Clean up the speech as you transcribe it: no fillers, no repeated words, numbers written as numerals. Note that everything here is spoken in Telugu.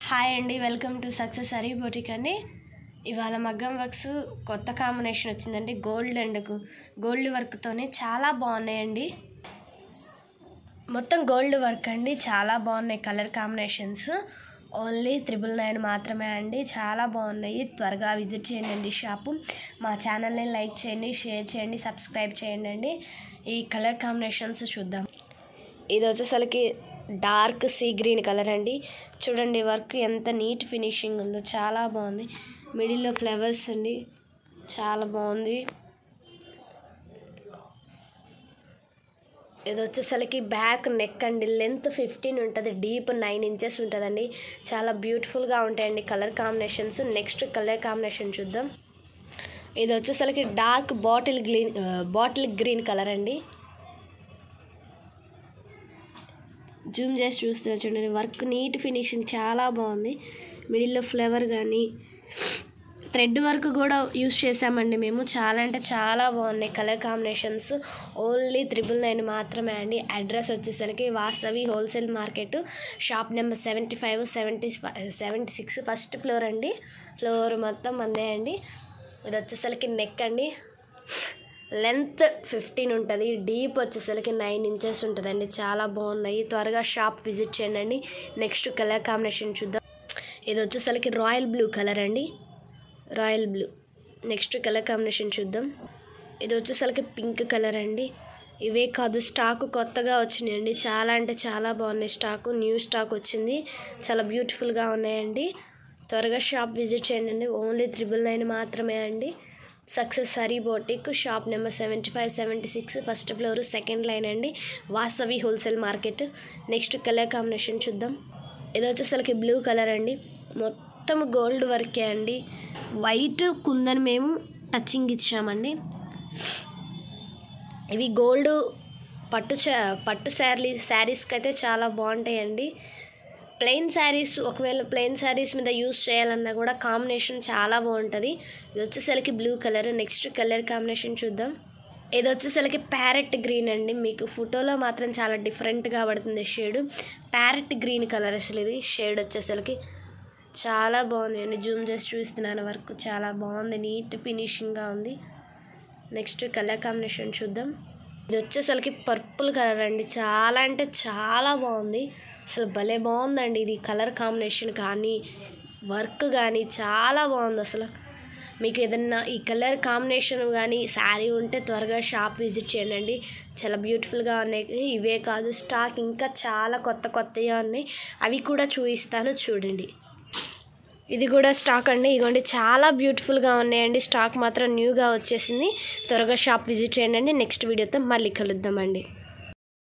హాయ్ అండి, welcome to success Hari boutique అండి. ఇవాళ మగ్గం వర్క్స్ కొత్త కాంబినేషన్ వచ్చిందండి. గోల్డ్ అండ్ గోల్డ్ వర్క్తోనే చాలా బాగున్నాయండి. మొత్తం గోల్డ్ వర్క్ అండి, చాలా బాగున్నాయి. కలర్ కాంబినేషన్స్ ఓన్లీ 999 మాత్రమే అండి. చాలా బాగున్నాయి. త్వరగా విజిట్ చేయండి షాపు. మా ఛానల్ని లైక్ చేయండి, షేర్ చేయండి, సబ్స్క్రైబ్ చేయండి అండి. ఈ కలర్ కాంబినేషన్స్ చూద్దాం. ఇది వచ్చేసరికి డార్క్ సీ గ్రీన్ కలర్ అండి. చూడండి వర్క్ ఎంత నీట్ ఫినిషింగ్ ఉందో, చాలా బాగుంది. మిడిల్లో ఫ్లవర్స్ అండి, చాలా బాగుంది. ఇది వచ్చేసరికి బ్యాక్ నెక్ అండి. లెంత్ 15 ఉంటుంది, డీప్ 9 ఇంచెస్ ఉంటుందండి. చాలా బ్యూటిఫుల్గా ఉంటాయండి colour combinations. Next colour combination చూద్దాం. ఇది వచ్చేసరికి డార్క్ బాటిల్ గ్రీన్ కలర్ అండి. జూమ్ చేసి చూస్తే చూడండి వర్క్ నీట్ ఫినిషింగ్ చాలా బాగుంది. మిడిల్లో ఫ్లవర్ కానీ థ్రెడ్ వర్క్ కూడా యూస్ చేసామండి మేము. చాలా అంటే చాలా బాగున్నాయి కలర్ కాంబినేషన్స్. ఓన్లీ 999 మాత్రమే అండి. అడ్రస్ వచ్చేసరికి Vasavi wholesale market, shop number 75, 76 first floor అండి. ఫ్లోర్ మొత్తం అందే అండి. ఇది వచ్చేసరికి నెక్ అండి. లెంత్ 15 ఉంటుంది, డీప్ వచ్చేసరికి 9 ఇంచెస్ ఉంటుందండి. చాలా బాగున్నాయి. త్వరగా షాప్ విజిట్ చేయండి. నెక్స్ట్ కలర్ కాంబినేషన్ చూద్దాం. ఇది వచ్చేసరికి రాయల్ బ్లూ కలర్ అండి, royal blue. Next colour combination చూద్దాం. ఇది వచ్చేసరికి పింక్ కలర్ అండి. ఇవే కాదు, స్టాక్ కొత్తగా వచ్చినాయండి. చాలా అంటే చాలా బాగున్నాయి. స్టాకు న్యూ స్టాక్ వచ్చింది. చాలా బ్యూటిఫుల్గా ఉన్నాయండి. త్వరగా షాప్ విజిట్ చేయండి. ఓన్లీ 999 మాత్రమే అండి. Success Hari boutique, shop number 75, 76 first floor, second line అండి. Vasavi wholesale market. Next colour combination చూద్దాం. ఇది వచ్చేసరికి బ్లూ కలర్ అండి. మొత్తం గోల్డ్ వర్కే అండి. వైట్ కుందని మేము టచింగ్ ఇచ్చామండి. ఇవి గోల్డ్ పట్టు శారీస్కి అయితే చాలా బాగుంటాయండి. ప్లెయిన్ శారీస్, ఒకవేళ ప్లెయిన్ శారీస్ మీద యూస్ చేయాలన్నా కూడా కాంబినేషన్ చాలా బాగుంటుంది. ఇది వచ్చేసరికి blue colour. Next colour combination చూద్దాం. ఇది వచ్చేసరికి ప్యారెట్ గ్రీన్ అండి. మీకు ఫోటోలో మాత్రం చాలా డిఫరెంట్గా పడుతుంది షేడ్. ప్యారెట్ గ్రీన్ కలర్ అసలు ఇది షేడ్ వచ్చేసరికి చాలా బాగుంది. జూమ్ చేసి చూస్తున్నాను. వర్క్ చాలా బాగుంది, నీట్ ఫినిషింగ్గా ఉంది. నెక్స్ట్ కలర్ కాంబినేషన్ చూద్దాం. ఇది వచ్చేసరికి పర్పుల్ కలర్ అండి. చాలా అంటే చాలా బాగుంది. అసలు భలే బాగుందండి. ఇది కలర్ కాంబినేషన్ కానీ వర్క్ కానీ చాలా బాగుంది. అసలు మీకు ఏదన్నా ఈ కలర్ కాంబినేషన్ కానీ శారీ ఉంటే త్వరగా షాప్ విజిట్ చేయండి. చాలా బ్యూటిఫుల్గా ఉన్నాయి. ఇవే కాదు, స్టాక్ ఇంకా చాలా కొత్తగా ఉన్నాయి. అవి కూడా చూపిస్తాను చూడండి. ఇది కూడా స్టాక్ అండి. ఇదిగోండి చాలా బ్యూటిఫుల్గా ఉన్నాయండి. స్టాక్ మాత్రం న్యూగా వచ్చేసింది. త్వరగా షాప్ విజిట్ చేయండి. నెక్స్ట్ వీడియోతో మళ్ళీ కలుద్దామండి.